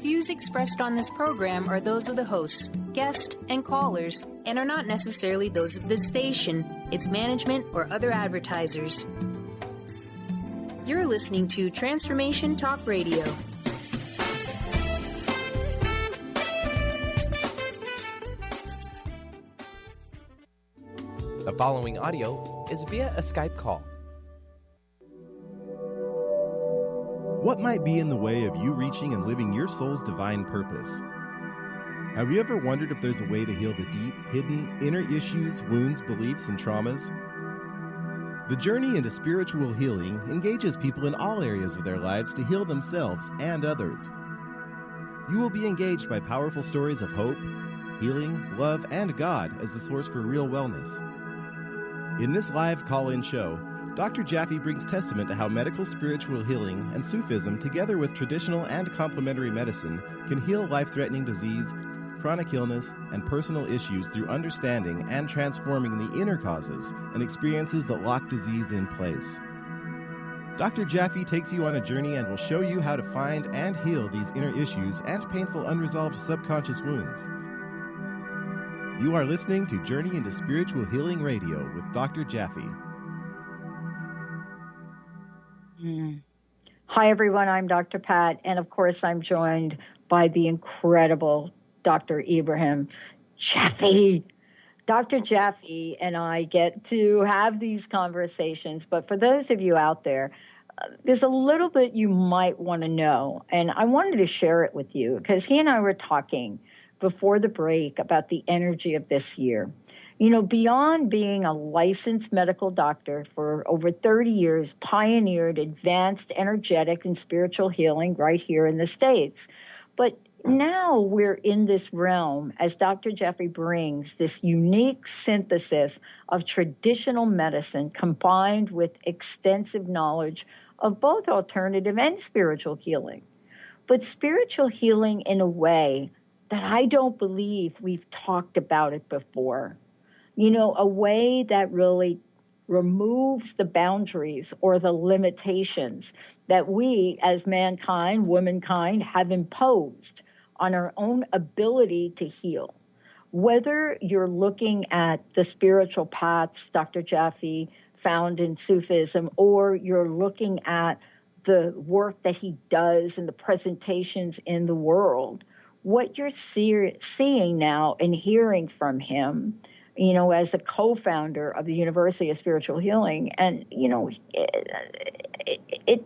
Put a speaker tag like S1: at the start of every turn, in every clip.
S1: views expressed on this program are those of the hosts, guests, and callers, and are not necessarily those of this station, its management, or other advertisers. You're listening to Transformation Talk Radio.
S2: The following audio is via a Skype call.
S3: What might be in the way of you reaching and living your soul's divine purpose? Have you ever wondered if there's a way to heal the deep, hidden, inner issues, wounds, beliefs, and traumas? The journey into spiritual healing engages people in all areas of their lives to heal themselves and others. You will be engaged by powerful stories of hope, healing, love, and God as the source for real wellness. In this live call-in show, Dr. Jaffe brings testament to how medical spiritual healing and Sufism, together with traditional and complementary medicine, can heal life-threatening disease, chronic illness, and personal issues through understanding and transforming the inner causes and experiences that lock disease in place. Dr. Jaffe takes you on a journey and will show you how to find and heal these inner issues and painful unresolved subconscious wounds. You are listening to Journey into Spiritual Healing Radio with Dr. Jaffe.
S4: Hi, everyone. I'm Dr. Pat, and of course, I'm joined by the incredible Dr. Ibrahim Jaffe. Dr. Jaffe and I get to have these conversations, but for those of you out there, there's a little bit you might want to know, and I wanted to share it with you because he and I were talking before the break about the energy of this year. You know, beyond being a licensed medical doctor for over 30 years, pioneered advanced energetic and spiritual healing right here in the States. But now we're in this realm, as Dr. Jaffe brings this unique synthesis of traditional medicine combined with extensive knowledge of both alternative and spiritual healing. But spiritual healing in a way that I don't believe we've talked about it before. You know, a way that really removes the boundaries or the limitations that we as mankind, womankind, have imposed on our own ability to heal. Whether you're looking at the spiritual paths Dr. Jaffe found in Sufism, or you're looking at the work that he does and the presentations in the world, what you're seeing now and hearing from him, you know, as the co-founder of the University of Spiritual Healing, and, you know, it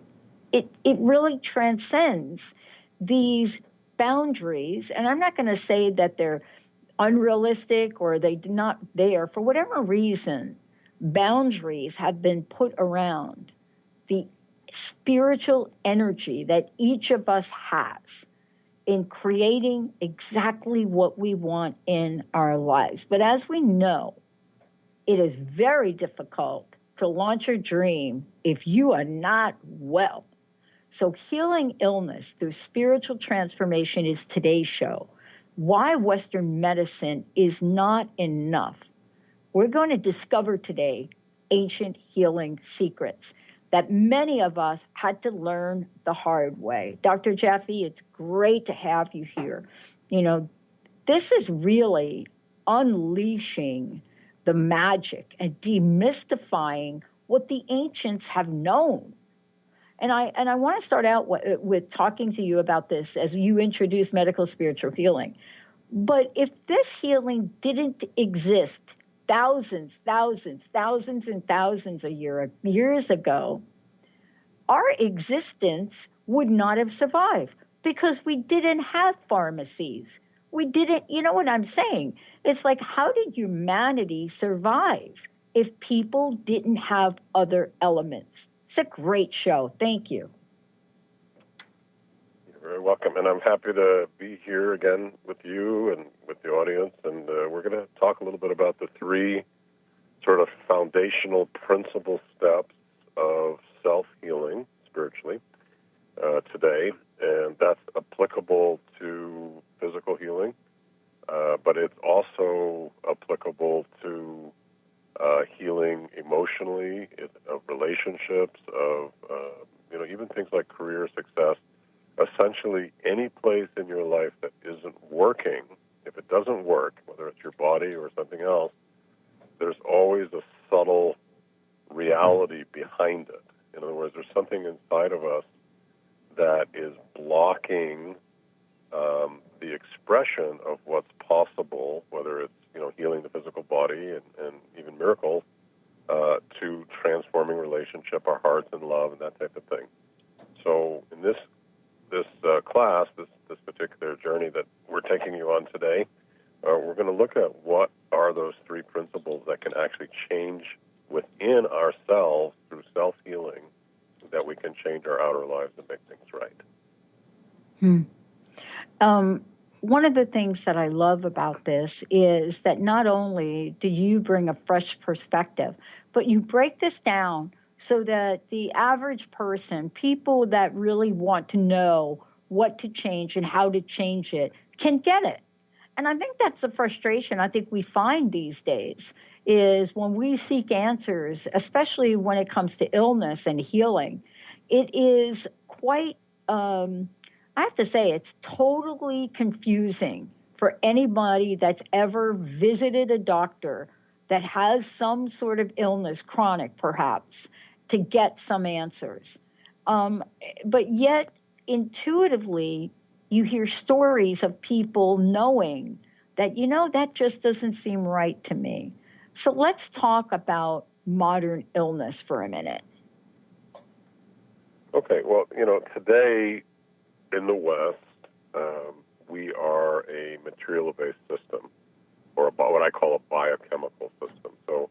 S4: really transcends these boundaries. And I'm not going to say that they're unrealistic or they're not there. For whatever reason, boundaries have been put around the spiritual energy that each of us has in creating exactly what we want in our lives. But as we know, it is very difficult to launch your dream if you are not well. So healing illness through spiritual transformation is today's show. Why Western medicine is not enough. We're going to discover today ancient healing secrets that many of us had to learn the hard way. Dr. Jaffe, it's great to have you here. You know, this is really unleashing the magic and demystifying what the ancients have known. And I want to start out with talking to you about this as you introduce medical spiritual healing. But if this healing didn't exist thousands and thousands of years ago, our existence would not have survived because we didn't have pharmacies. We didn't, you know what I'm saying? It's like, how did humanity survive if people didn't have other elements? It's a great show. Thank you.
S5: You're very welcome. And I'm happy to be here again with you and with the audience. And we're going to talk a little bit about the three sort of foundational principal steps of self-healing spiritually today. And that's applicable to physical healing, but it's also applicable to healing emotionally, of relationships, of even things like career success. essentially any place in your life that isn't working, if it doesn't work, whether it's your body or something else, there's always a subtle reality behind it. In other words, there's something inside of us that is blocking the expression of what's possible, whether it's healing the physical body and even miracles, to transforming relationship, our hearts and love, and that type of thing. So in this class, this particular journey that we're taking you on today, we're going to look at what are those three principles that can actually change within ourselves through self-healing, that we can change our outer lives and make things right.
S4: One of the things that I love about this is that not only do you bring a fresh perspective, but you break this down so that the average person, people that really want to know what to change and how to change it, can get it. And I think that's the frustration I think we find these days, is when we seek answers, especially when it comes to illness and healing, it is quite, I have to say, it's totally confusing for anybody that's ever visited a doctor that has some sort of illness, chronic perhaps, to get some answers. But yet, intuitively, you hear stories of people knowing that, that just doesn't seem right to me. So let's talk about modern illness for a minute.
S5: Okay, well, today in the West, we are a material-based system, or what I call a biochemical system. So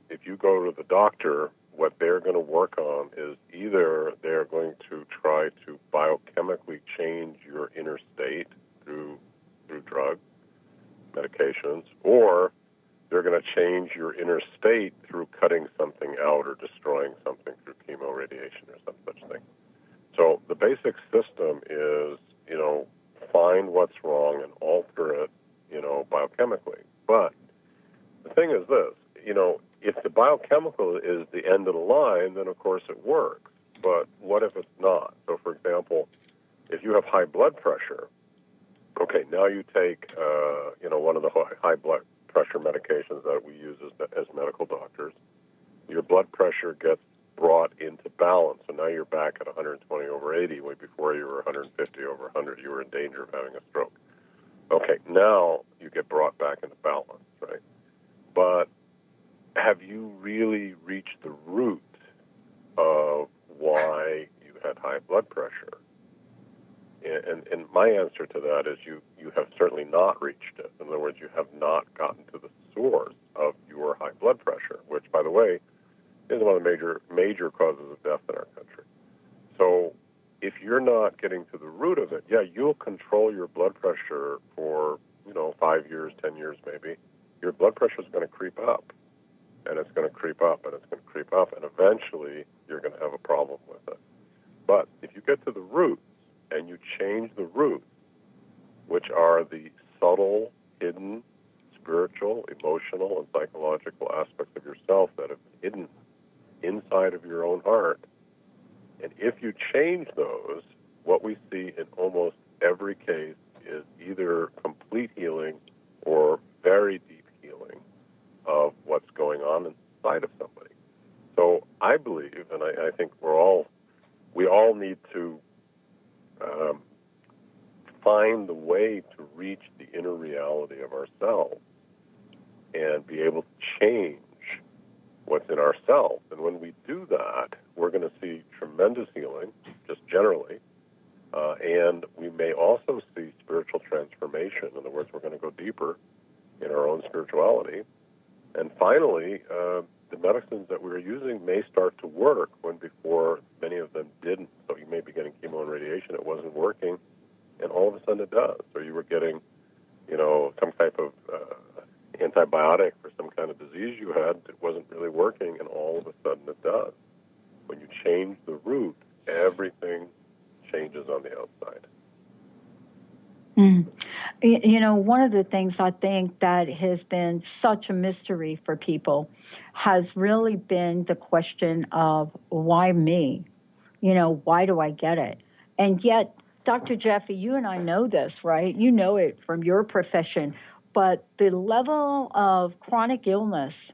S5: if you go to the doctor, what they're going to work on is either they're going to try to biochemically change your inner state through drugs, medications, or they're going to change your inner state through cutting something out or destroying something through chemo, radiation, or some such thing. So the basic system is, find what's wrong and alter it, biochemically. But the thing is this, if the biochemical is the end of the line, then of course it works. But what if it's not? So, for example, if you have high blood pressure, okay, now you take, one of the high blood pressure medications that we use as medical doctors. Your blood pressure gets brought into balance, so now you're back at 120 over 80, way before you were 150 over 100. You were in danger of having a stroke. Okay, now you get brought back into balance, right? But have you really reached the root of why you had high blood pressure? And my answer to that is you have certainly not reached it. In other words, you have not gotten to the source of your high blood pressure, which, by the way, is one of the major causes of death in our country. So if you're not getting to the root of it, you'll control your blood pressure for, 5 years, 10 years maybe. Your blood pressure is going to creep up, and it's going to creep up, and it's going to creep up, and eventually you're going to have a problem with it. But if you get to the roots and you change the roots, which are the subtle, hidden, spiritual, emotional, and psychological aspects of yourself that have been hidden inside of your own heart, and if you change those, what we see in almost every case is either complete healing or very deep healing of what's going on inside of somebody. So I believe, and I think we all need to find the way to reach the inner reality of ourselves and be able to change what's in ourselves. And when we do that, we're going to see tremendous healing, just generally, and we may also see spiritual transformation. In other words, we're going to go deeper in our own spirituality. And finally, the medicines that we were using may start to work when before many of them didn't. So you may be getting chemo and radiation, it wasn't working, and all of a sudden it does. Or you were getting, some type of antibiotic for some kind of disease you had, it wasn't really working, and all of a sudden it does. When you change the root, everything changes on the outside.
S4: One of the things I think that has been such a mystery for people has really been the question of why me? Why do I get it? And yet Dr. Jaffe, you and I know this, right? You know it from your profession, but the level of chronic illness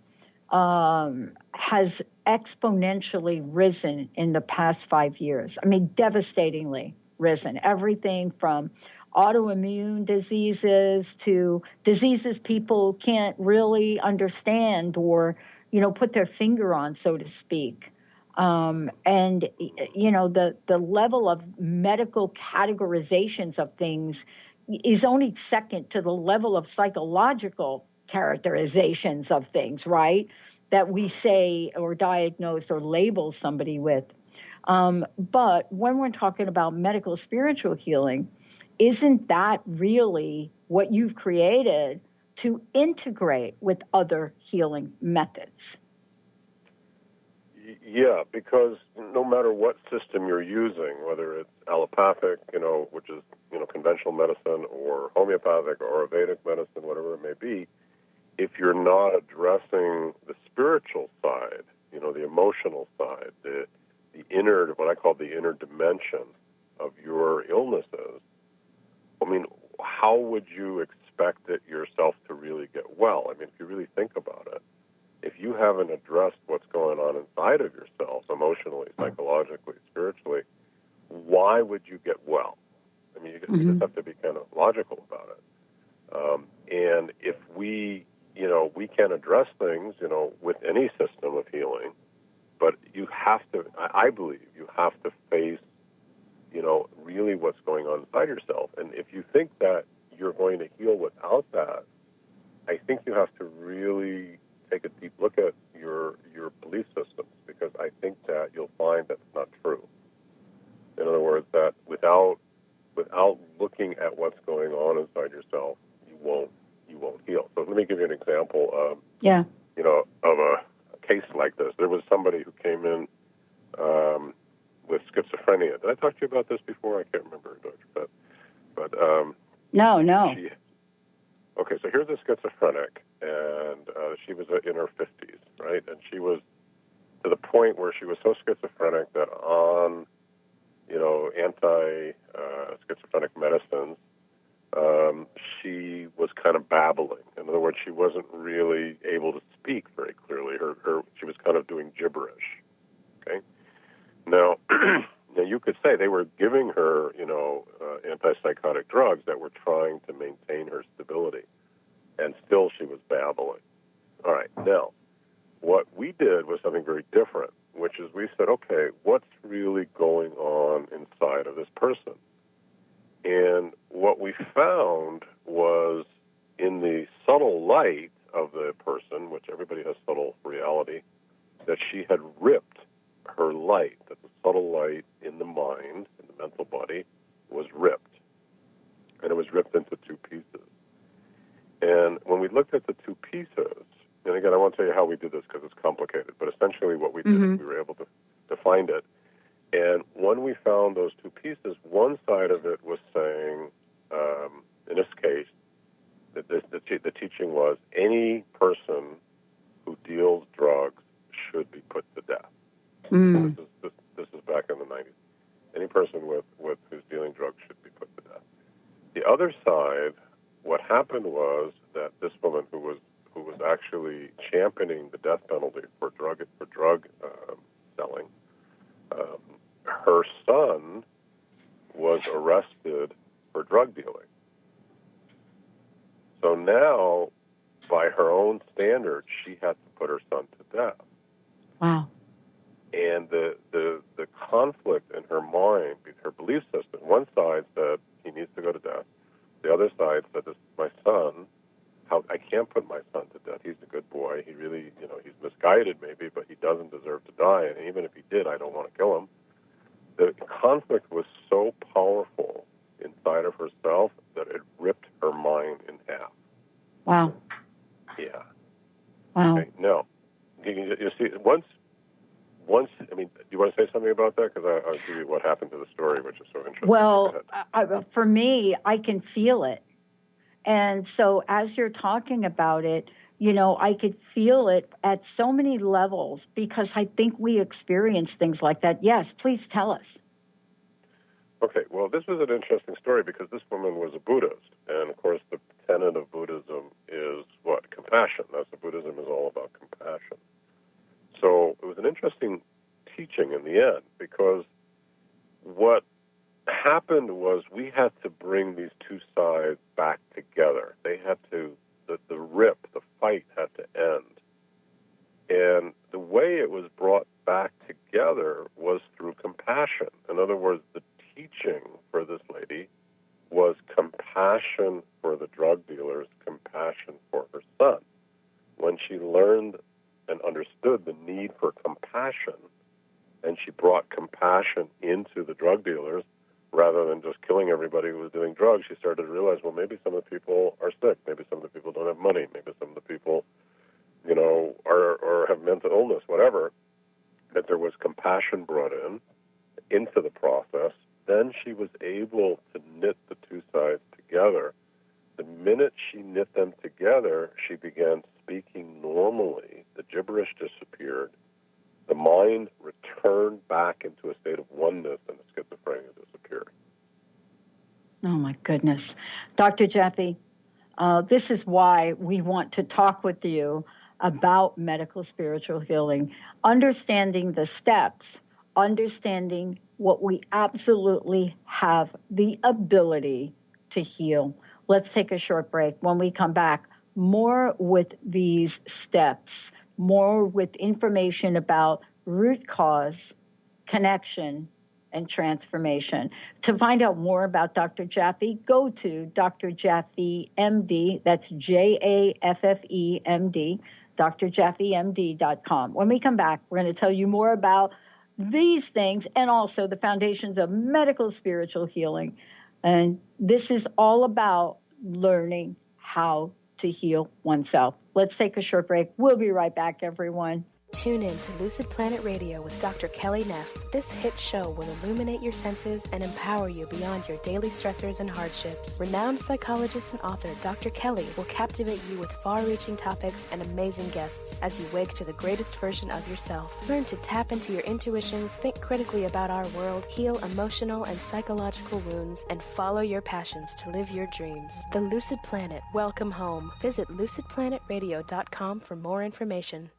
S4: has exponentially risen in the past 5 years. I mean, devastatingly risen. Everything from autoimmune diseases to diseases people can't really understand or, put their finger on, so to speak. And the level of medical categorizations of things is only second to the level of psychological characterizations of things, right? That we say or diagnose or label somebody with. But when we're talking about medical spiritual healing, isn't that really what you've created to integrate with other healing methods?
S5: Yeah, because no matter what system you're using, whether it's allopathic, which is, conventional medicine, or homeopathic or Vedic medicine, whatever it may be, if you're not addressing the spiritual side, the emotional side, the inner, what I call the inner dimension of your illnesses, I mean, how would you expect it yourself to really get well? I mean, if you really think about it, if you haven't addressed what's going on inside of yourself, emotionally, psychologically, spiritually, why would you get well? I mean, you just have to be kind of logical about it. And if we can address things, with any system of healing, but you have to, I believe, you have to face, really what's going on inside yourself. And if you think that you're going to heal without that, I think you have to really take a deep look at your belief systems, because I think that you'll find that's not true. In other words, that without looking at what's going on inside yourself, you won't heal. So let me give you an example of a case like this. There was somebody who came in with schizophrenia. Did I talk to you about this before? I can't remember, Dr. But
S4: no.
S5: Okay, so here's a schizophrenic, and she was in her 50s, right? And she was to the point where she was so schizophrenic that on, anti-schizophrenic medicines, she was kind of babbling. In other words, she wasn't really able to speak very clearly. She was kind of doing gibberish, okay? Now, you could say they were giving her, antipsychotic drugs that were trying to maintain her stability, and still she was babbling. All right, now, what we did was something very different, which is we said, okay, what's really going on inside of this person? And what we found was in the subtle light of the person, which everybody has subtle reality, that she had ripped her light, that the subtle light in the mind, in the mental body, was ripped. And it was ripped into two pieces. And when we looked at the two pieces, and again, I won't tell you how we did this because it's complicated, but essentially what we did is we were able to find it. And when we found those two pieces, one side of it was saying, in this case, that the teaching was any person who deals drugs should be put to death. This is back in the 90s. Any person who's dealing drugs should be put to death. The other side, what happened was that this woman who was actually championing the death penalty for drug selling, her son was arrested for drug dealing. So now, by her own standards, she had to put her son to death.
S4: Wow.
S5: And the conflict in her mind, her belief system, one side said he needs to go to death. The other side said, this is my son. I can't put my son to death. He's a good boy. He really, he's misguided maybe, but he doesn't deserve to die. And even if he did, I don't want to kill him. The conflict was so powerful inside of herself that it ripped her mind in half.
S4: Wow.
S5: Yeah.
S4: Wow.
S5: Okay. Now, you see, once, I mean, do you want to say something about that? Because I'll give you what happened to the story, which is so interesting.
S4: Well, for me, I can feel it. And so as you're talking about it, I could feel it at so many levels because I think we experience things like that. Yes, please tell us.
S5: Okay, well, this was an interesting story because this woman was a Buddhist. And, of course, the tenet of Buddhism is what? Compassion. That's what Buddhism is all about, compassion. So it was an interesting teaching in the end because what happened was we had to bring these two sides back together. They had to, the rip, the fight had to end. And the way it was brought back together was through compassion. In other words, the teaching for this lady was compassion for the drug dealers, compassion for her son. When she learned and understood the need for compassion, and she brought compassion into the drug dealers, rather than just killing everybody who was doing drugs, she started to realize, well, maybe some of the people are sick, maybe some of the people don't have money, maybe some of the people, or have mental illness, whatever, that there was compassion brought into the process. Then she was able to knit the two sides together. The minute she knit them together, she began speaking normally. The gibberish disappeared. The mind returned back into a state of oneness, and the schizophrenia disappeared.
S4: Oh, my goodness. Dr. Jaffe, this is why we want to talk with you about medical spiritual healing, understanding the steps, understanding what we absolutely have the ability to heal. Let's take a short break. When we come back, more with these steps, more with information about root cause, connection, and transformation. To find out more about Dr. Jaffe, go to Dr. Jaffe MD, that's JAFFE drjaffemd.com. When we come back, we're going to tell you more about these things and also the foundations of medical spiritual healing. And this is all about learning how to heal oneself. Let's take a short break. We'll be right back, everyone.
S6: Tune in to Lucid Planet Radio with Dr. Kelly Neff. This hit show will illuminate your senses and empower you beyond your daily stressors and hardships. Renowned psychologist and author Dr. Kelly will captivate you with far-reaching topics and amazing guests as you wake to the greatest version of yourself. Learn to tap into your intuitions, think critically about our world, heal emotional and psychological wounds, and follow your passions to live your dreams. The Lucid Planet, welcome home. Visit lucidplanetradio.com for more information.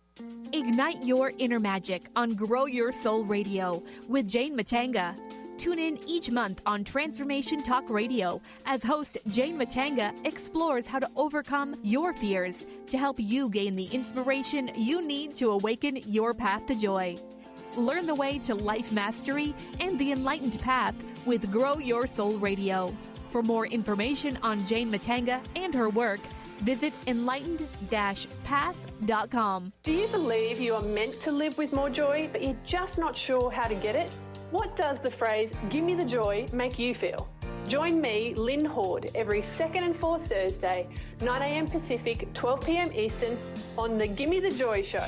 S7: Ignite your inner magic on Grow Your Soul Radio with Jane Matanga. Tune in each month on Transformation Talk Radio as host Jane Matanga explores how to overcome your fears to help you gain the inspiration you need to awaken your path to joy. Learn the way to life mastery and the enlightened path with Grow Your Soul Radio. For more information on Jane Matanga and her work, visit enlightened-path.com.
S8: Do you believe you are meant to live with more joy, but you're just not sure how to get it? What does the phrase, "give me the joy," make you feel? Join me, Lynn Horde, every second and fourth Thursday, 9 a.m. Pacific, 12 p.m. Eastern, on the Gimme the Joy Show,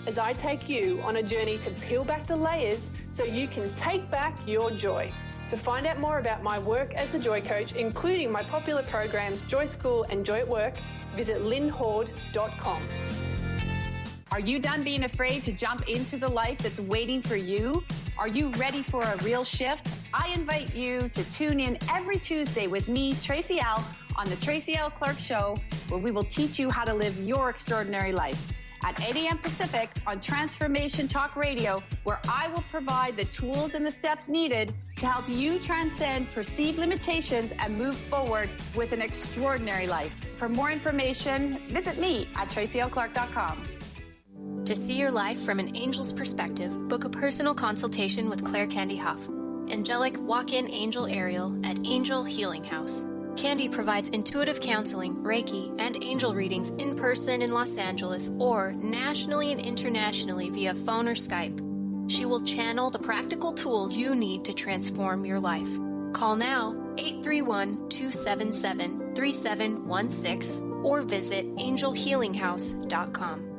S8: as I take you on a journey to peel back the layers so you can take back your joy. To find out more about my work as the Joy Coach, including my popular programs Joy School and Joy at Work, visit lynnhorde.com.
S9: Are you done being afraid to jump into the life that's waiting for you? Are you ready for a real shift? I invite you to tune in every Tuesday with me, Tracy L., on the Tracy L. Clark Show, where we will teach you how to live your extraordinary life. At 8 a.m. Pacific on Transformation Talk Radio, where I will provide the tools and the steps needed to help you transcend perceived limitations and move forward with an extraordinary life. For more information, visit me at tracylclark.com.
S1: To see your life from an angel's perspective, book a personal consultation with Claire Candy Huff, angelic walk-in angel Ariel at Angel Healing House. Candy provides intuitive counseling, Reiki, and angel readings in person in Los Angeles or nationally and internationally via phone or Skype. She will channel the practical tools you need to transform your life. Call now, 831-277-3716, or visit angelhealinghouse.com.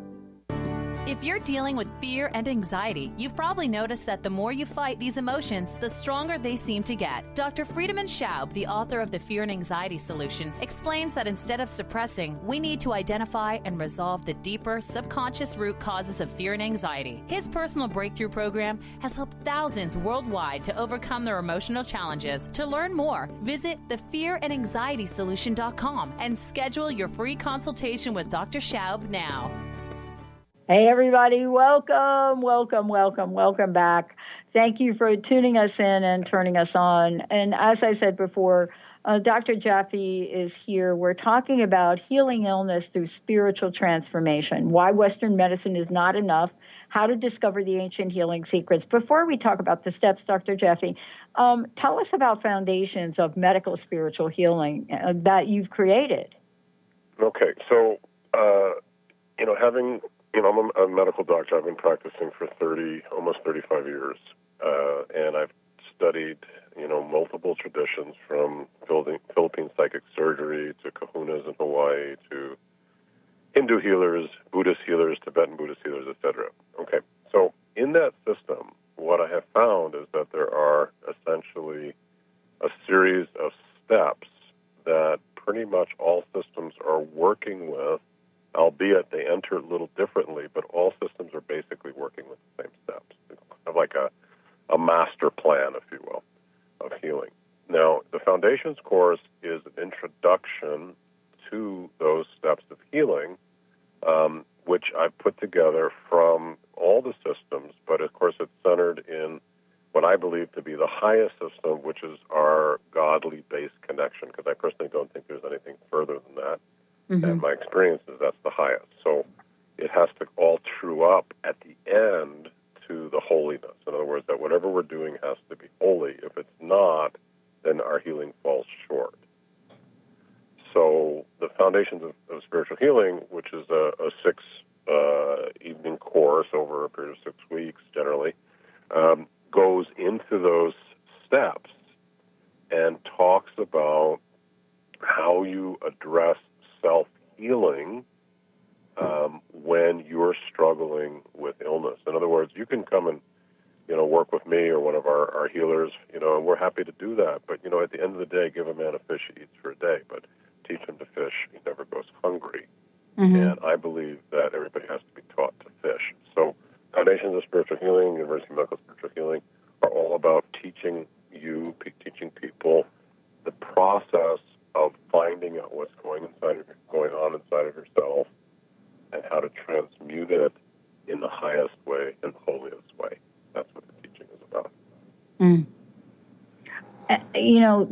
S10: If you're dealing with fear and anxiety, you've probably noticed that the more you fight these emotions, the stronger they seem to get. Dr. Friedemann Schaub, the author of The Fear and Anxiety Solution, explains that instead of suppressing, we need to identify and resolve the deeper subconscious root causes of fear and anxiety. His personal breakthrough program has helped thousands worldwide to overcome their emotional challenges. To learn more, visit thefearandanxietysolution.com and schedule your free consultation with Dr. Schaub now.
S4: Hey, everybody. Welcome back. Thank you for tuning us in and turning us on. And as I said before, Dr. Jaffe is here. We're talking about healing illness through spiritual transformation, why Western medicine is not enough, how to discover the ancient healing secrets. Before we talk about the steps, Dr. Jaffe, tell us about foundations of medical spiritual healing that you've created.
S5: Okay. So, I'm a medical doctor. I've been practicing for almost 35 years, and I've studied, multiple traditions from Philippine psychic surgery to kahunas in Hawaii to Hindu healers, Buddhist healers, Tibetan Buddhist healers, etc. Okay, so in that system, what I have found is that there are essentially a series of steps that pretty much all systems are working with, albeit they enter a little differently, but all systems are basically working with the same steps. It's kind of like a master plan, if you will, of healing. Now, the Foundations course is an introduction to those steps of healing, which I've put together from all the systems, but of course it's centered in what I believe to be the highest system, which is our godly-based connection, because I personally don't think there's anything further than that. Mm-hmm. And my experience is that's the highest. So it has to all true up at the end to the holiness. In other words, that whatever we're doing has to be holy. If it's not, then our healing falls short. So the Foundations of Spiritual Healing, which is a 6-evening course over a period of 6 weeks generally, goes into those steps and talks about how you address self-healing when you're struggling with illness. In other words, you can come and work with me or one of our healers, and we're happy to do that. But at the end of the day, give a man a fish he eats for a day, but teach him to fish, he never goes hungry. Mm-hmm. And I believe that everybody has to be taught to fish. So Foundations of Spiritual Healing, University of Medical Spiritual Healing, are all about teaching people the process of finding out what's going on inside of yourself and how to transmute it in the highest way and holiest way. That's what the teaching is about.
S4: Mm.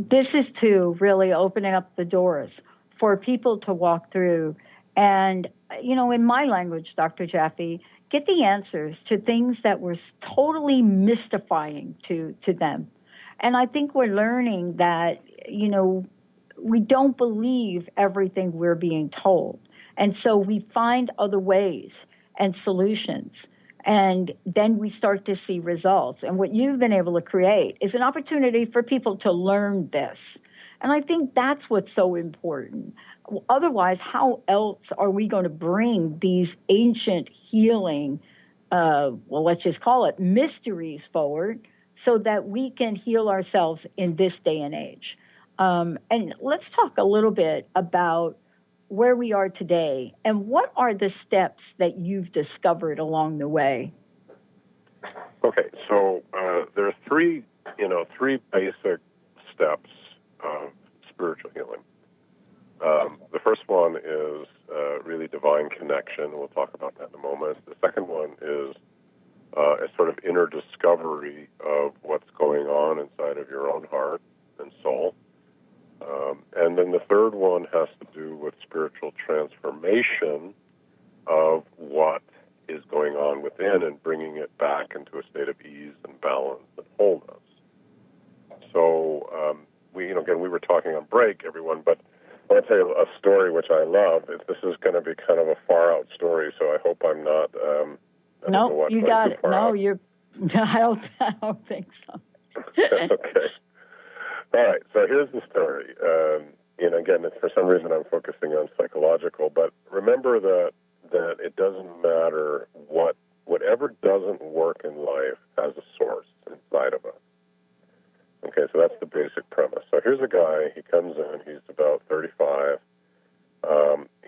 S4: This is to really opening up the doors for people to walk through. And, in my language, Dr. Jaffe, get the answers to things that were totally mystifying to them. And I think we're learning that, we don't believe everything we're being told. And so we find other ways and solutions. And then we start to see results. And what you've been able to create is an opportunity for people to learn this. And I think that's what's so important. Otherwise, how else are we going to bring these ancient healing, let's just call it mysteries forward so that we can heal ourselves in this day and age? And let's talk a little bit about where we are today and what are the steps that you've discovered along the way.
S5: Okay, so there are three basic steps of spiritual healing. The first one is really divine connection. We'll talk about that in a moment. The second one is a sort of inner discovery of what's going on inside of your own heart and soul. And then the third one has to do with spiritual transformation of what is going on within and bringing it back into a state of ease and balance and wholeness. So we were talking on break, everyone, but I want to tell you a story which I love. This is going to be kind of a far-out story, so I hope I'm not...
S4: No, you got it. No, you're... I don't think so.
S5: Okay. All right, so here's the story. Again, for some reason I'm focusing on psychological, but remember that that it doesn't matter whatever doesn't work in life has a source inside of us. Okay, so that's the basic premise. So here's a guy, he comes in, he's about 35.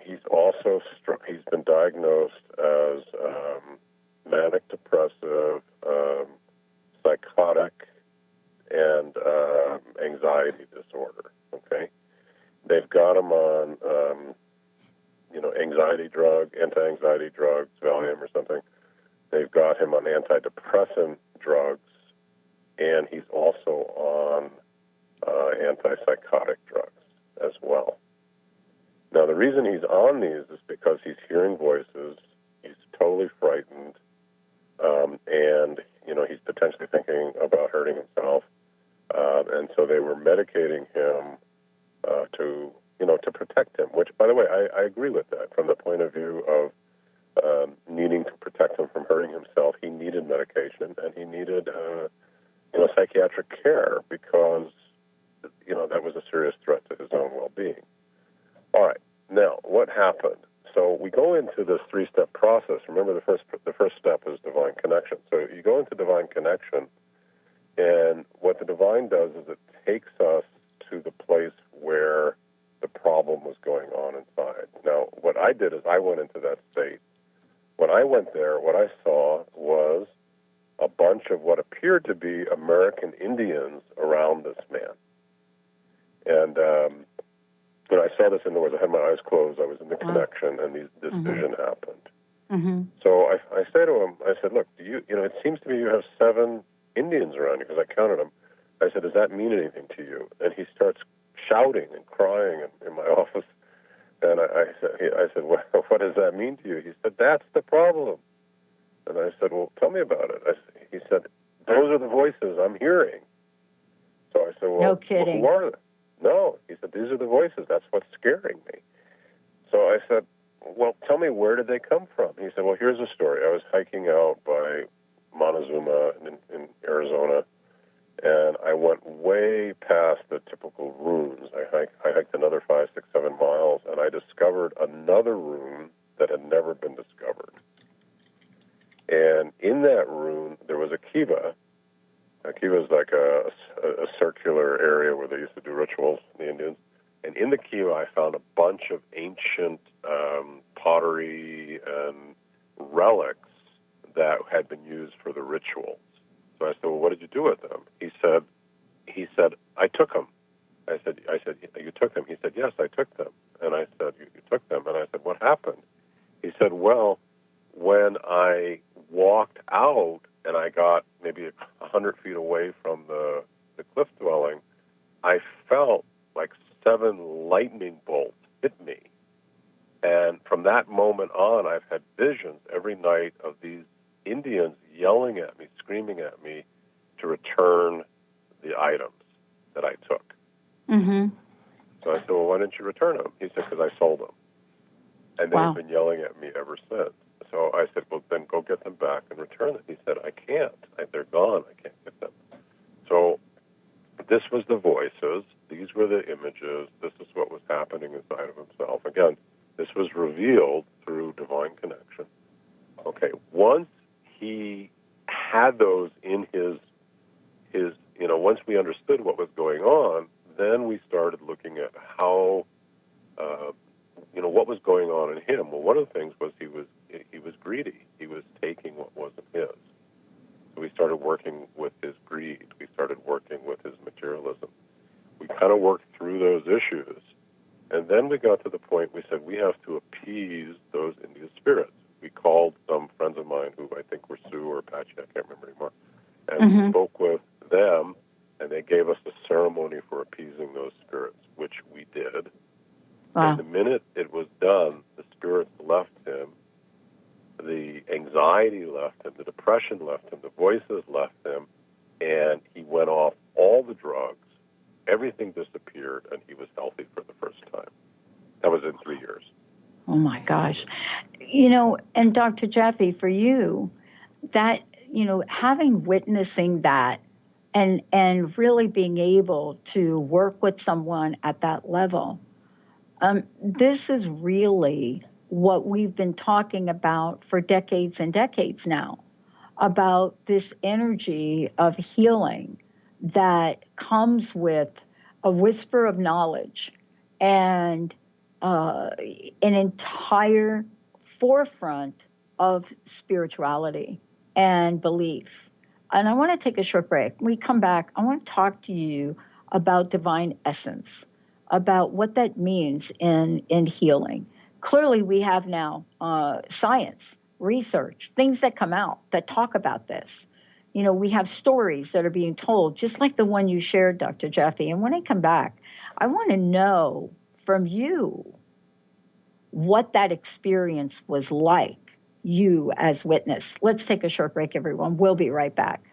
S5: He's also, he's been diagnosed as manic depressive, psychotic, and anxiety disorder, okay? They've got him on, anxiety anti-anxiety drugs, Valium or something. They've got him on antidepressant drugs, and he's also on antipsychotic drugs as well. Now, the reason he's on these is because he's hearing voices, he's totally frightened, and, he's potentially thinking about hurting himself. And so they were medicating him to protect him, which, by the way, I agree with that from the point of view of needing to protect him from hurting himself. He needed medication, and he needed, psychiatric care because, that was a serious threat to his own well-being. All right. Now, what happened? So we go into this three-step process. Remember, the first step is divine connection. So you go into divine connection, and what the divine does is it takes us to the place where the problem was going on inside. Now, what I did is I went into that state. When I went there, what I saw was a bunch of what appeared to be American Indians around this man. And I saw this indoors. I had my eyes closed. I was in the connection, and this vision happened.
S4: Mm-hmm.
S5: So I say to him, I said, look, it seems to me you have 7 Indians around you, because I counted them. I said, does that mean anything to you? And he starts shouting and crying in my office. And I said, well, what does that mean to you? He said, that's the problem. And I said, well, tell me about it. He said, those are the voices I'm hearing. So I said, well,
S4: no kidding.
S5: Who are they? No. He said, these are the voices. That's what's scaring me. So I said, well, tell me, where did they come from? He said, well, here's a story. I was hiking out by Montezuma in Arizona, and I went way past the typical runes. I hiked another 5, 6, 7 miles, and I discovered another rune that had never been discovered. And in that rune, there was a kiva. A kiva is like a circular area where they used to do rituals, the Indians. And in the kiva, I found a bunch of ancient pottery and relics that had been used for the rituals. So I said, well, what did you do with them? He said, I took them. I said, you took them? He said, yes, I took them. And I said, you took them? And I said, what happened? He said, well, when I walked out and I got maybe 100 feet away from the cliff dwelling, I felt like 7 lightning bolts hit me. And from that moment on, I've had visions every night of these Indians yelling at me, screaming at me to return the items that I took.
S4: Mm-hmm.
S5: So I said, well, why didn't you return them? He said, because I sold them. And they've been yelling at me ever since. So I said, well, then go get them back and return them. He said, I can't. They're gone. I can't get them. So this was the voices. These were the images. This is what was happening inside of himself. Again, this was revealed through divine connection. Okay, once he had those in his once we understood what was going on, then we started looking at how, what was going on in him. Well, one of the things was he was greedy. He was taking what wasn't his. So we started working with his greed. We started working with his materialism. We kind of worked through those issues. And then we got to the point we said we have to appease those Indian spirits. We called some friends of mine who I think were Sioux or Apache, I can't remember anymore, and we spoke with them, and they gave us a ceremony for appeasing those spirits, which we did. Wow. And the minute it was done, the spirits left him, the anxiety left him, the depression left him, the voices left him, and he went off all the drugs. Everything disappeared, and he was healthy for the first time. That was in 3 years.
S4: Oh, my gosh. And Dr. Jaffe, for you, that, witnessing that and really being able to work with someone at that level, this is really what we've been talking about for decades and decades now, about this energy of healing that comes with a whisper of knowledge and an entire forefront of spirituality and belief. And I want to take a short break. When we come back, I want to talk to you about divine essence, about what that means in healing. Clearly, we have now science, research, things that come out that talk about this. You know, we have stories that are being told, just like the one you shared, Dr. Jaffe. And when I come back, I want to know from you what that experience was like, you as witness. Let's take a short break, everyone. We'll be right back.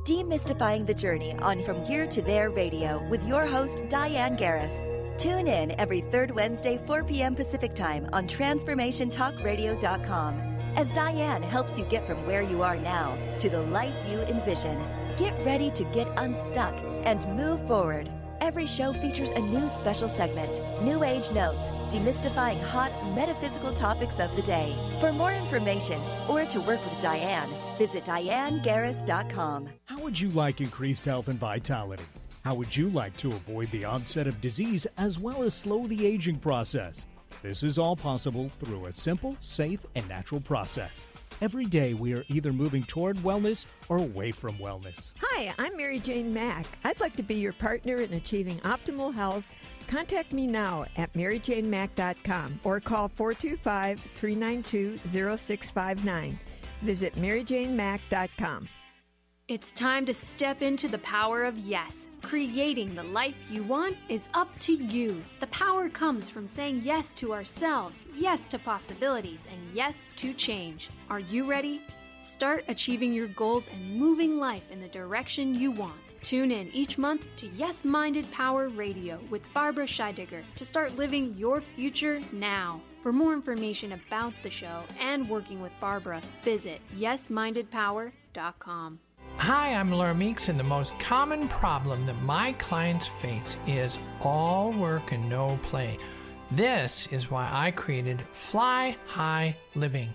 S11: Demystifying the Journey on From Here to There Radio with your host, Diane Garris. Tune in every third Wednesday, 4 p.m. Pacific Time on TransformationTalkRadio.com as Diane helps you get from where you are now to the life you envision. Get ready to get unstuck and move forward. Every show features a new special segment, New Age Notes, demystifying hot metaphysical topics of the day. For more information or to work with Diane, visit DianeGarris.com.
S12: How would you like increased health and vitality? How would you like to avoid the onset of disease as well as slow the aging process? This is all possible through a simple, safe, and natural process. Every day we are either moving toward wellness or away from wellness.
S13: Hi, I'm Mary Jane Mack. I'd like to be your partner in achieving optimal health. Contact me now at maryjanemack.com or call 425-392-0659. Visit maryjanemack.com.
S14: It's time to step into the power of yes. Creating the life you want is up to you. The power comes from saying yes to ourselves, yes to possibilities, and yes to change. Are you ready? Start achieving your goals and moving life in the direction you want. Tune in each month to Yes Minded Power Radio with Barbara Scheidegger to start living your future now. For more information about the show and working with Barbara, visit yesmindedpower.com.
S15: Hi, I'm Laura Meeks, and the most common problem that my clients face is all work and no play. This is why I created Fly High Living.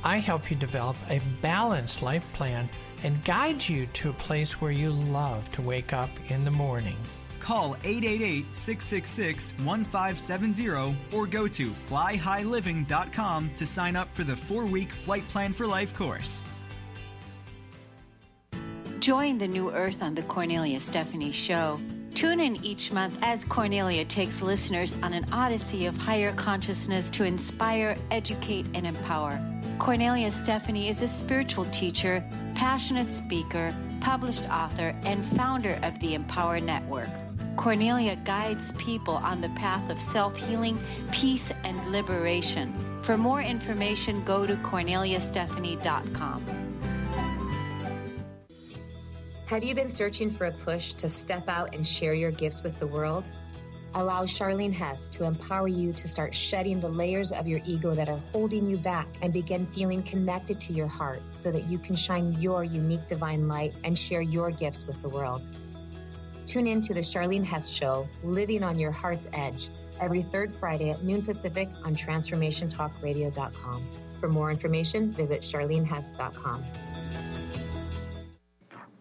S15: I help you develop a balanced life plan and guide you to a place where you love to wake up in the morning.
S16: Call 888-666-1570 or go to flyhighliving.com to sign up for the 4-week Flight Plan for Life course.
S17: Join the New Earth on the Cornelia Stephanie Show. Tune in each month as Cornelia takes listeners on an odyssey of higher consciousness to inspire, educate, and empower. Cornelia Stephanie is a spiritual teacher, passionate speaker, published author, and founder of the Empower Network. Cornelia guides people on the path of self-healing, peace, and liberation. For more information, go to corneliastephanie.com.
S18: Have you been searching for a push to step out and share your gifts with the world? Allow Charlene Hess to empower you to start shedding the layers of your ego that are holding you back and begin feeling connected to your heart so that you can shine your unique divine light and share your gifts with the world. Tune in to the Charlene Hess Show, Living on Your Heart's Edge, every third Friday at noon Pacific on TransformationTalkRadio.com. For more information, visit CharleneHess.com.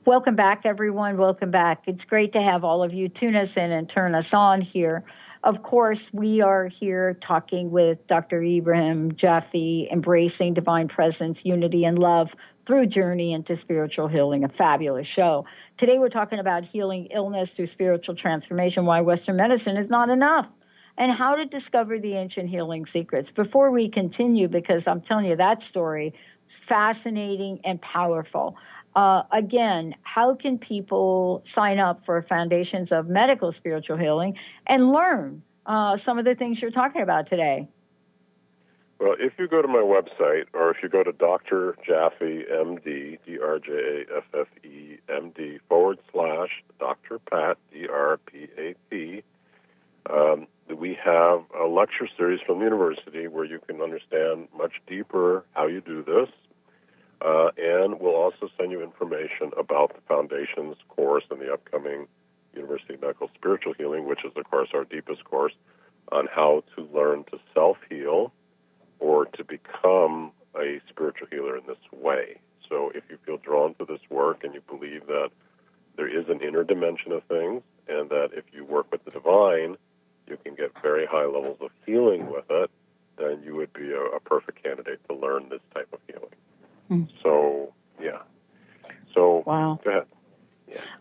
S4: Welcome back, everyone. Welcome back. It's great to have all of you tune us in and turn us on here. Of course, we are here talking with Dr. Ibrahim Jaffe, embracing divine presence, unity, and love through Journey into Spiritual Healing, a fabulous show. Today, we're talking about healing illness through spiritual transformation, why Western medicine is not enough, and how to discover the ancient healing secrets. Before we continue, because I'm telling you, that story is fascinating and powerful. Again, how can people sign up for Foundations of Medical Spiritual Healing and learn some of the things you're talking about today?
S5: Well, if you go to my website, or if you go to Dr. Jaffe, MD, DrJaffe, MD, / Dr. Pat, DRPAT, we have a lecture series from the university where you can understand much deeper how you do this. And we'll also send you information about the Foundations course and the upcoming University of Medical Spiritual Healing, which is, of course, our deepest course on how to learn to self-heal or to become a spiritual healer in this way. So if you feel drawn to this work and you believe that there is an inner dimension of things, and that if you work with the divine, you can get very high levels of healing with it, then you would be a perfect candidate to learn this type of healing. So, yeah. So,
S4: wow.
S5: Go ahead.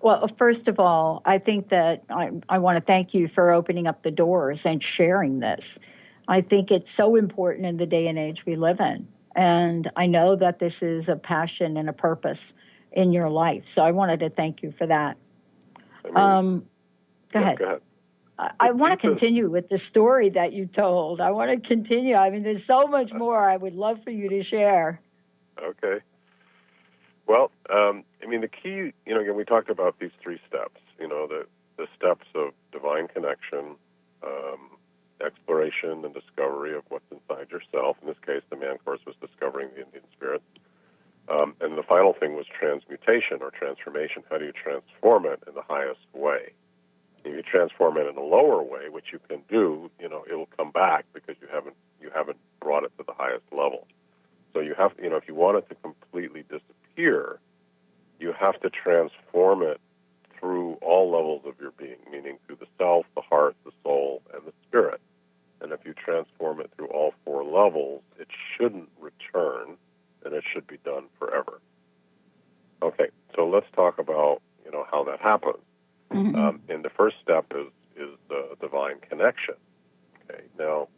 S4: Well, first of all, I think that I want to thank you for opening up the doors and sharing this. I think it's so important in the day and age we live in. And I know that this is a passion and a purpose in your life. So I wanted to thank you for that. Go ahead.
S5: Go ahead.
S4: I want to continue with the story that you told. I want to continue. I mean, there's so much more I would love for you to share.
S5: Okay. Well, the key, again, we talked about these 3 steps, the steps of divine connection, exploration and discovery of what's inside yourself. In this case, the man course was discovering the Indian spirit. And the final thing was transmutation or transformation. How do you transform it in the highest way? If you transform it in a lower way, which you can do, it'll come back because you haven't brought it to the highest level. So you have, if you want it to completely disappear, you have to transform it through all levels of your being, meaning through the self, the heart, the soul, and the spirit. And if you transform it through all 4 levels, it shouldn't return, and it should be done forever. Okay, so let's talk about, how that happens. And the first step is the divine connection. Okay, now,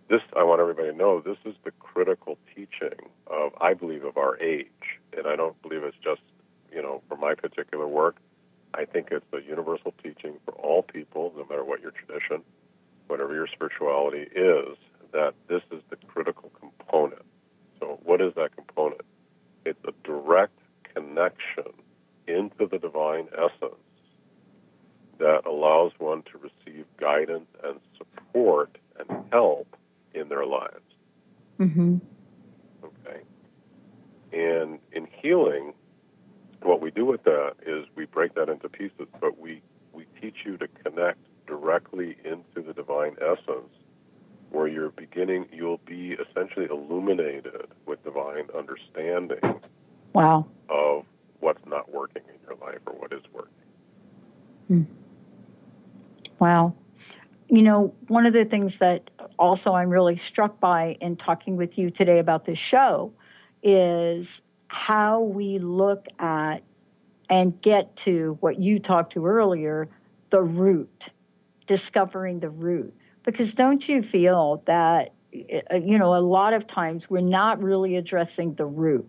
S5: this, I want everybody to know, this is the critical teaching of, I believe, of our age. And I don't believe it's just, for my particular work. I think it's a universal teaching for all people, no matter what your tradition, whatever your spirituality is, that this is the critical component. So what is that component? It's a direct connection into the divine essence that allows one to receive guidance and support and help in their lives. Okay. And in healing, what we do with that is we break that into pieces, but we teach you to connect directly into the divine essence, where you'll be essentially illuminated with divine understanding of what's not working in your life or what is working.
S4: Wow. One of the things that also I'm really struck by in talking with you today about this show is how we look at and get to what you talked to earlier, the root, discovering the root. Because don't you feel that, a lot of times we're not really addressing the root.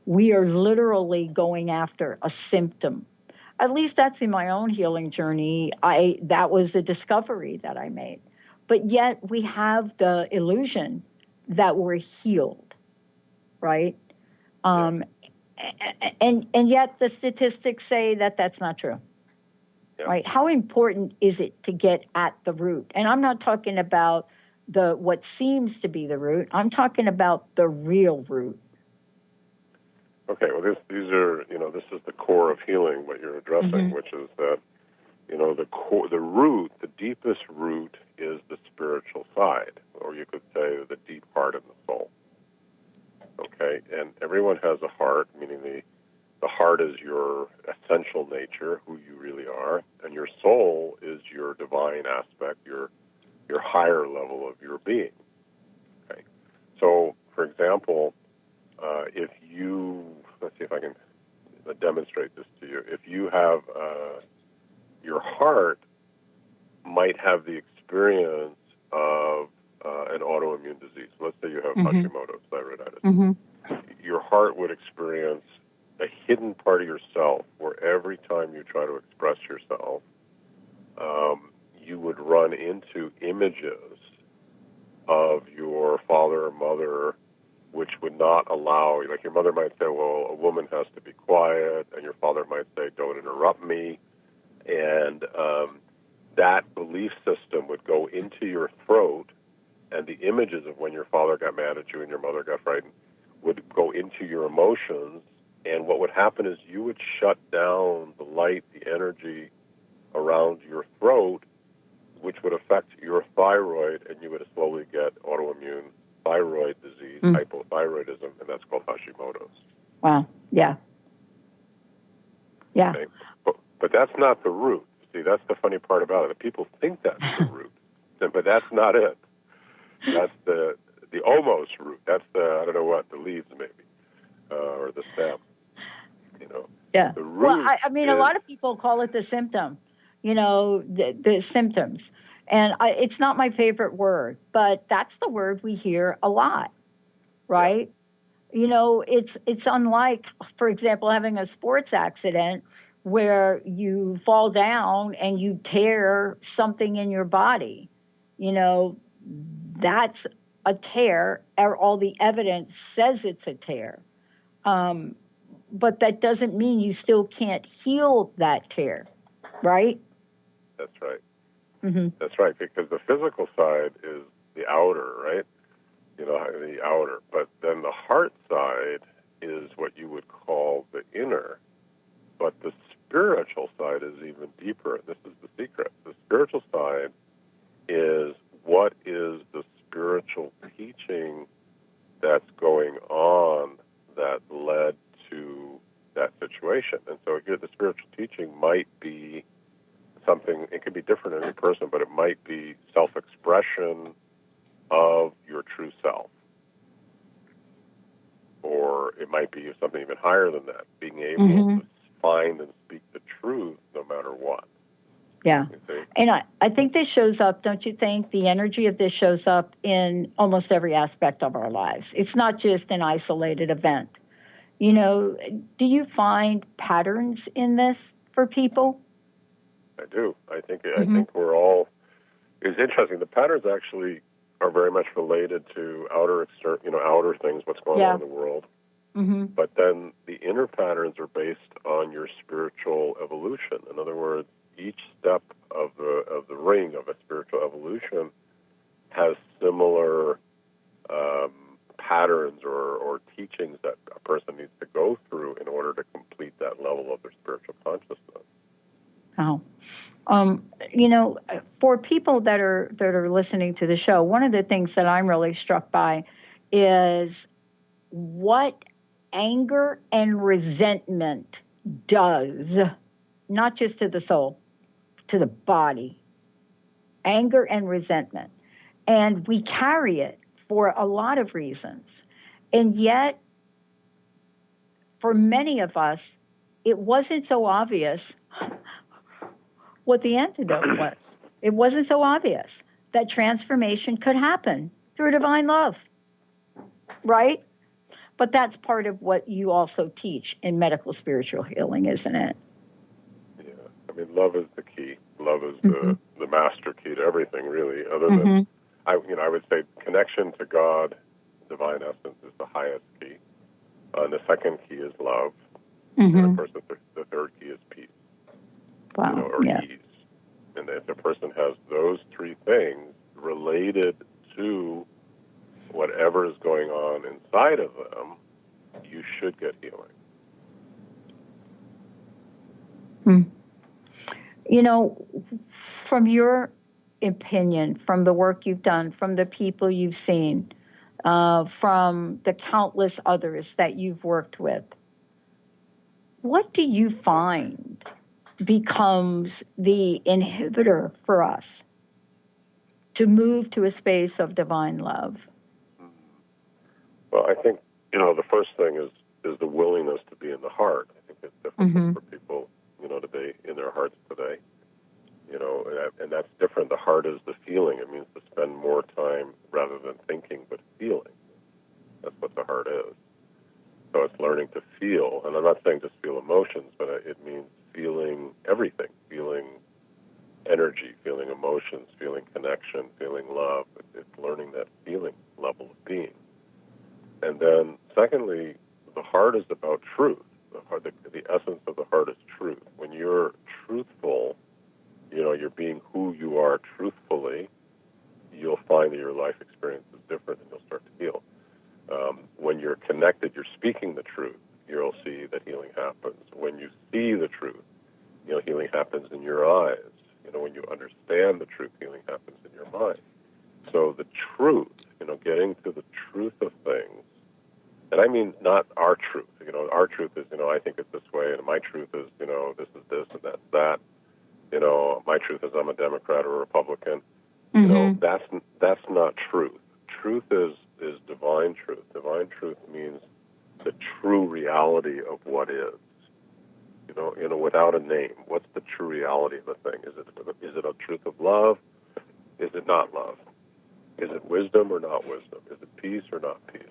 S4: We are literally going after a symptom. At least that's in my own healing journey. That was a discovery that I made. But yet we have the illusion that we're healed, right? And yet the statistics say that that's not true, right? How important is it to get at the root? And I'm not talking about what seems to be the root. I'm talking about the real root.
S5: Okay, well, these are, this is the core of healing, what you're addressing, which is that, the root, the deepest root is the spiritual side, or you could say the deep heart of the soul. Okay, and everyone has a heart, meaning the heart is your essential nature, who you really are, and your soul is your divine aspect, your higher level of your being. Okay, so, for example, if you, let's see if I can demonstrate this to you. If you have, your heart might have the experience of an autoimmune disease. Let's say you have Hashimoto's thyroiditis. Your heart would experience a hidden part of yourself where every time you try to express yourself, you would run into images of your father or mother, which would not allow, like your mother might say, well, a woman has to be quiet, and your father might say, don't interrupt me. And that belief system would go into your throat, and the images of when your father got mad at you and your mother got frightened would go into your emotions, and what would happen is you would shut down the light, the energy around your throat, which would affect your thyroid, and you would slowly get autoimmune thyroid disease, hypothyroidism, and that's called Hashimoto's.
S4: Wow. Yeah. Yeah.
S5: Okay? But that's not the root. See, that's the funny part about it. People think that's the root, but that's not it. That's the almost root. That's the, I don't know what, the leaves maybe, or the stem, you know.
S4: Yeah.
S5: The root
S4: I mean, a lot of people call it the symptom, the symptoms. And it's not my favorite word, but that's the word we hear a lot, right? Yeah. It's unlike, for example, having a sports accident where you fall down and you tear something in your body. That's a tear, or all the evidence says it's a tear. But that doesn't mean you still can't heal that tear, right?
S5: That's right.
S4: Mm-hmm.
S5: That's right, because the physical side is the outer, right? The outer. But then the heart side is what you would call the inner. But the spiritual side is even deeper. This is the secret. The spiritual side is what is the spiritual teaching that's going on that led to that situation. And so here the spiritual teaching might be something, it could be different in every person, but it might be self-expression of your true self. Or it might be something even higher than that, being able to find and speak the truth no matter what.
S4: Yeah. And I think this shows up, don't you think? The energy of this shows up in almost every aspect of our lives. It's not just an isolated event. Do you find patterns in this for people?
S5: I do. I think we're all. It's interesting. The patterns actually are very much related to outer things, what's going on in the world.
S4: Mm-hmm.
S5: But then the inner patterns are based on your spiritual evolution. In other words, each step of the ring of a spiritual evolution has similar patterns or teachings that a person needs to go through in order to complete that level of their spiritual consciousness.
S4: Oh, for people that are listening to the show, one of the things that I'm really struck by is what anger and resentment does, not just to the soul, to the body. Anger and resentment. And we carry it for a lot of reasons. And yet, for many of us, it wasn't so obvious what the antidote was. It wasn't so obvious that transformation could happen through divine love, right? But that's part of what you also teach in medical spiritual healing, isn't it?
S5: Yeah, I mean, love is the key. Love is the master key to everything, really. Other than, I would say connection to God, divine essence, is the highest key. The second key is love. And of course, the third key is peace.
S4: Wow.
S5: Ease. And if a person has those three things related to whatever is going on inside of them, you should get healing.
S4: From your opinion, from the work you've done, from the people you've seen, from the countless others that you've worked with, what do you find becomes the inhibitor for us to move to a space of divine love?
S5: Well, I think, the first thing is the willingness to be in the heart. I think it's difficult for people, to be in their hearts today. And that's different. The heart is the feeling. It means to spend more time rather than thinking, but feeling. That's what the heart is. So it's learning to feel. And I'm not saying just feel emotions, but it means feeling everything, feeling energy, feeling emotions, feeling connection, feeling love. It's learning that feeling level of being. And then, secondly, the heart is about truth. The essence of the heart is truth. When you're truthful, you're being who you are truthfully, you'll find that your life experience is different and you'll start to heal. When you're connected, you're speaking the truth, you'll see that healing happens. When you see the truth, healing happens in your eyes. When you understand the truth, healing happens in your mind. So the truth, getting to the mean not our truth. Our truth is, I think it's this way, and my truth is, this is this and that's that. My truth is I'm a Democrat or a Republican. That's not truth. Truth is divine truth. Divine truth means the true reality of what is. Without a name, what's the true reality of a thing? Is it a truth of love? Is it not love? Is it wisdom or not wisdom? Is it peace or not peace?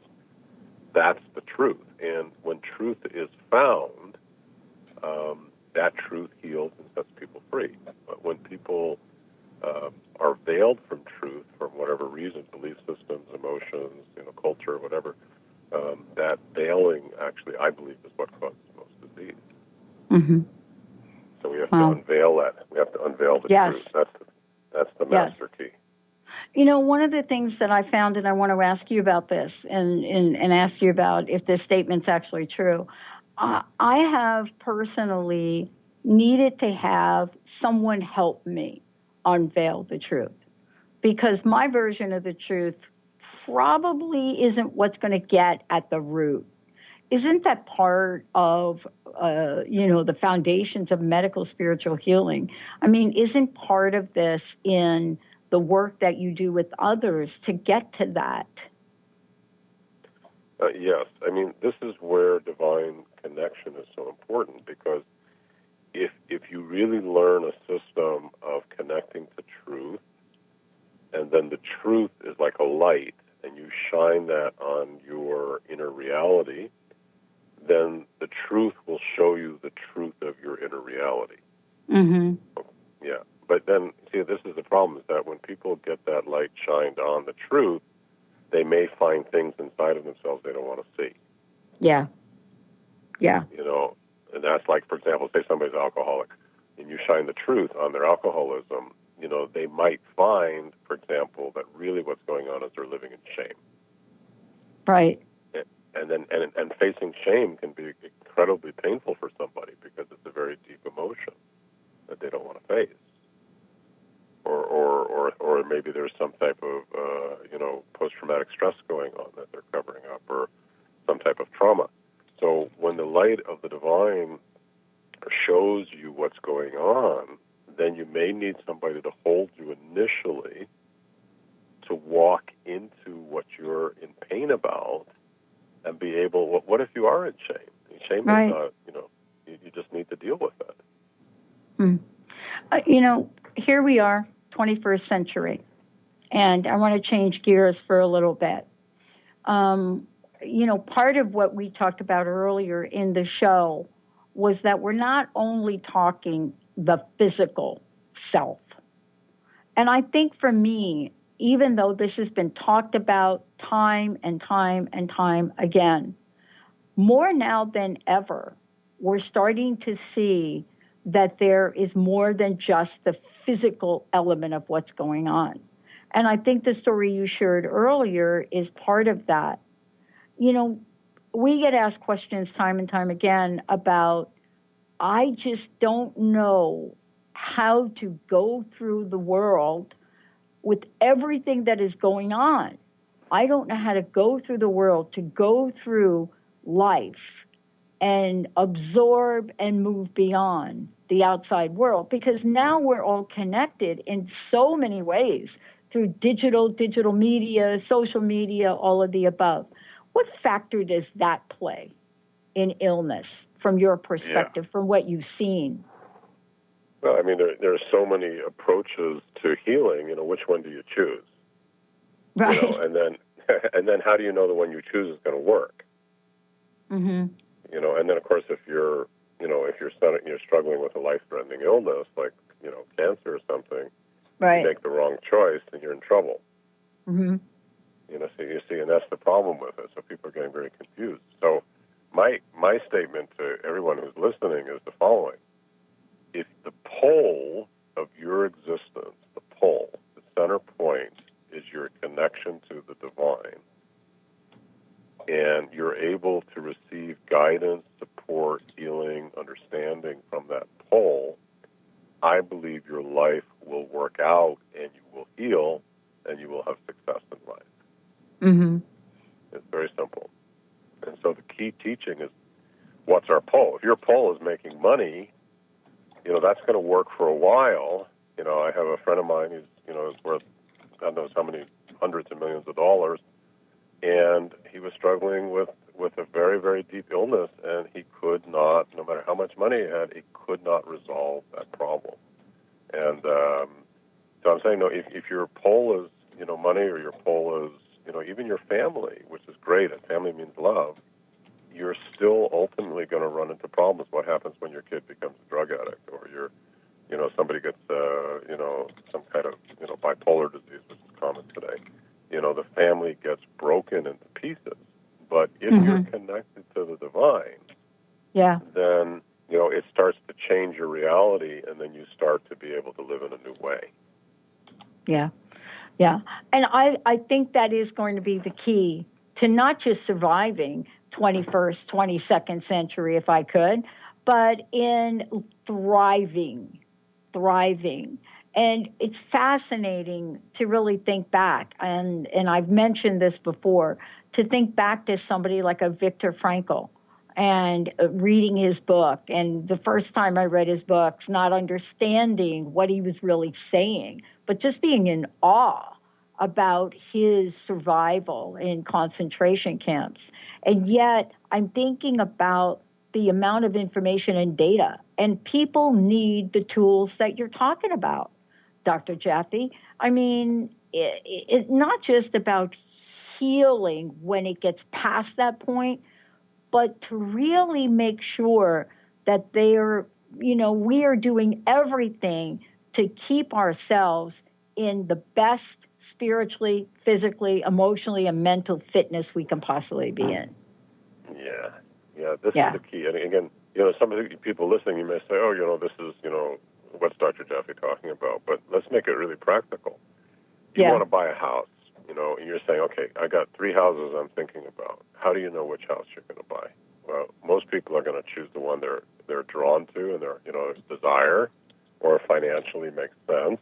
S5: That's the truth. And when truth is found, that truth heals and sets people free. But when people are veiled from truth for whatever reason, belief systems, emotions, culture, whatever, that veiling actually, I believe, is what causes most disease.
S4: Mm-hmm.
S5: So we have to unveil that. We have to unveil the truth. That's the master key.
S4: One of the things that I found, and I want to ask you about this and ask you about if this statement's actually true. I have personally needed to have someone help me unveil the truth, because my version of the truth probably isn't what's going to get at the root. Isn't that part of, the foundations of medical spiritual healing? I mean, isn't part of this in the work that you do with others to get to that?
S5: Yes. I mean, this is where divine connection is so important, because if you really learn a system of connecting to truth, and then the truth is like a light, and you shine that on your inner reality, then the truth will show you the truth of your inner reality.
S4: Mm-hmm.
S5: Yeah. But then, see, this is the problem, is that when people get that light shined on the truth, they may find things inside of themselves they don't want to see.
S4: Yeah. Yeah.
S5: And that's like, for example, say somebody's alcoholic, and you shine the truth on their alcoholism, they might find, for example, that really what's going on is they're living in shame.
S4: Right.
S5: And facing shame can be incredibly painful for somebody, because it's a very deep emotion that they don't want to face. Or maybe there's some type of, post-traumatic stress going on that they're covering up, or some type of trauma. So when the light of the divine shows you what's going on, then you may need somebody to hold you initially to walk into what you're in pain about, and be able, what if you are in shame? Shame is not, you just need to deal with it.
S4: Here we are, 21st century, and I want to change gears for a little bit. Part of what we talked about earlier in the show was that we're not only talking the physical self. And I think for me, even though this has been talked about time and time and time again, more now than ever, we're starting to see that there is more than just the physical element of what's going on. And I think the story you shared earlier is part of that. We get asked questions time and time again about, I just don't know how to go through the world with everything that is going on. I don't know how to go through the world, to go through life and absorb and move beyond the outside world, because now we're all connected in so many ways through digital media, social media, all of the above. What factor does that play in illness from your perspective, from what you've seen?
S5: Well, I mean, there are so many approaches to healing. Which one do you choose?
S4: Right.
S5: And then how do you know the one you choose is going to work?
S4: Mm-hmm.
S5: And then of course, if you're struggling with a life-threatening illness like cancer or something,
S4: right,
S5: you make the wrong choice, then you're in trouble.
S4: Mm-hmm.
S5: So you see, and that's the problem with it. So people are getting very confused. So my statement to everyone who's listening is the following: if the pole of your existence, the center point, is your connection to the divine, and you're able to receive guidance, support, healing, understanding from that pole, I believe your life will work out, and you will heal, and you will have success in life.
S4: Mm-hmm.
S5: It's very simple. And so the key teaching is what's our pull. If your pull is making money, that's going to work for a while. I have a friend of mine who's, is worth God knows how many hundreds of millions of dollars, and he was struggling with a very, very deep illness, and he could not, no matter how much money he had, he could not resolve that problem. And so I'm saying, no, if your pull is, money, or your pull is, even your family, which is great, and family means love, you're still ultimately going to run into problems. What happens when your kid becomes a drug addict, or somebody gets, some kind of, bipolar disease, which is common today. The family gets broken into pieces. But if you're connected to the divine, then, it starts to change your reality, and then you start to be able to live in a new way.
S4: Yeah. Yeah. And I think that is going to be the key to not just surviving 21st, 22nd century, if I could, but in thriving. And it's fascinating to really think back. And I've mentioned this before, to think back to somebody like a Viktor Frankl and reading his book. And the first time I read his books, not understanding what he was really saying, but just being in awe about his survival in concentration camps. And yet I'm thinking about the amount of information and data, and people need the tools that you're talking about, Dr. Jaffe. I mean, it's not just about healing when it gets past that point, but to really make sure that we are doing everything to keep ourselves in the best spiritually, physically, emotionally, and mental fitness we can possibly be in.
S5: Yeah, this is the key. And again, some of the people listening, you may say, oh, this is, what's Dr. Jaffe talking about? But let's make it really practical. You want to buy a house, and you're saying, okay, I got 3 houses I'm thinking about. How do you know which house you're going to buy? Well, most people are going to choose the one they're drawn to and their, desire, or financially makes sense,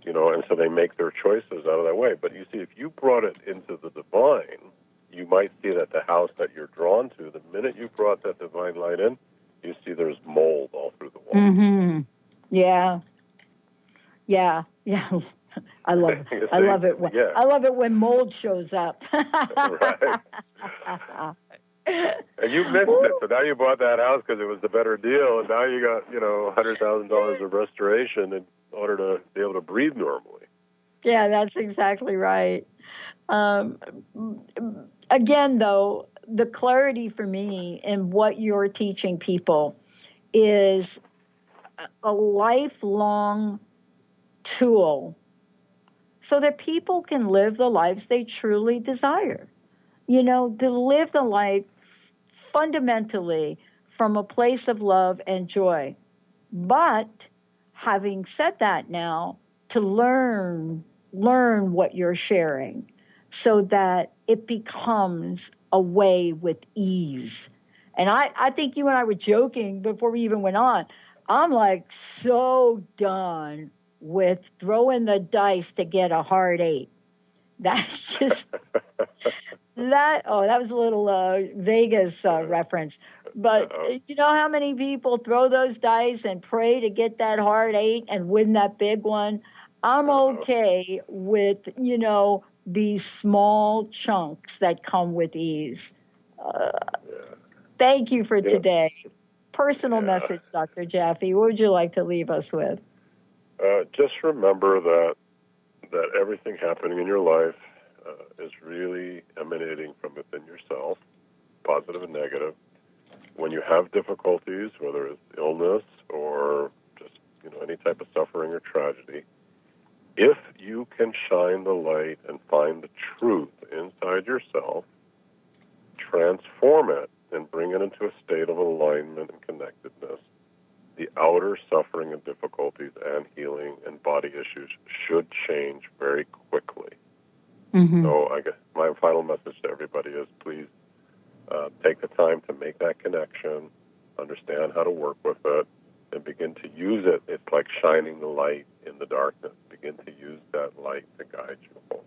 S5: and so they make their choices out of that way. But you see, if you brought it into the divine, you might see that the house that you're drawn to, the minute you brought that divine light in, you see there's mold all through the wall.
S4: Mm-hmm. Yeah. I love it. I love it when mold shows up.
S5: Right. And you missed it, so now you bought that house because it was the better deal, and now you got, $100,000 of restoration in order to be able to breathe normally.
S4: Yeah, that's exactly right. Again, though, the clarity for me in what you're teaching people is a lifelong tool so that people can live the lives they truly desire. To live the life fundamentally from a place of love and joy. But having said that now, to learn what you're sharing so that it becomes a way with ease. And I think you and I were joking before we even went on. I'm like so done with throwing the dice to get a hard 8. That's just that was a little Vegas reference. But you know how many people throw those dice and pray to get that hard 8 and win that big one? I'm okay with, these small chunks that come with ease. Thank you for today. Personal message, Dr. Jaffe. What would you like to leave us with?
S5: Just remember that everything happening in your life is really emanating from within yourself, positive and negative. When you have difficulties, whether it's illness or just any type of suffering or tragedy, if you can shine the light and find the truth inside yourself, transform it and bring it into a state of alignment and connectedness, the outer suffering and difficulties and healing and body issues should change very quickly. Mm-hmm. So I guess my final message to everybody is please take the time to make that connection, understand how to work with it, and begin to use it. It's like shining the light in the darkness. Begin to use that light to guide you home.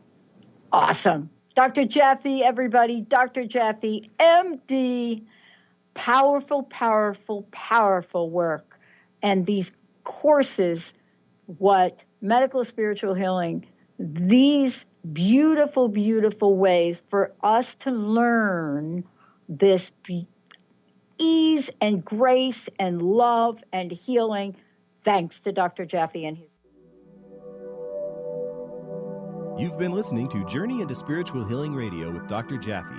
S4: Awesome. Dr. Jaffe, everybody, Dr. Jaffe, MD, powerful, powerful, powerful work. And these courses, what medical spiritual healing, these beautiful, beautiful ways for us to learn this ease and grace and love and healing, thanks to Dr. Jaffe and his.
S3: You've been listening to Journey into Spiritual Healing Radio with Dr. Jaffe.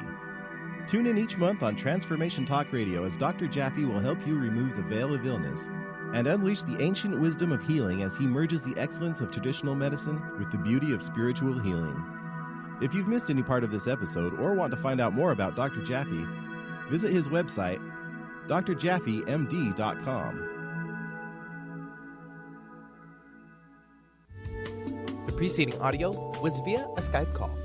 S3: Tune in each month on Transformation Talk Radio as Dr. Jaffe will help you remove the veil of illness and unleash the ancient wisdom of healing as he merges the excellence of traditional medicine with the beauty of spiritual healing. If you've missed any part of this episode or want to find out more about Dr. Jaffe, visit his website, drjaffemd.com.
S2: The preceding audio was via a Skype call.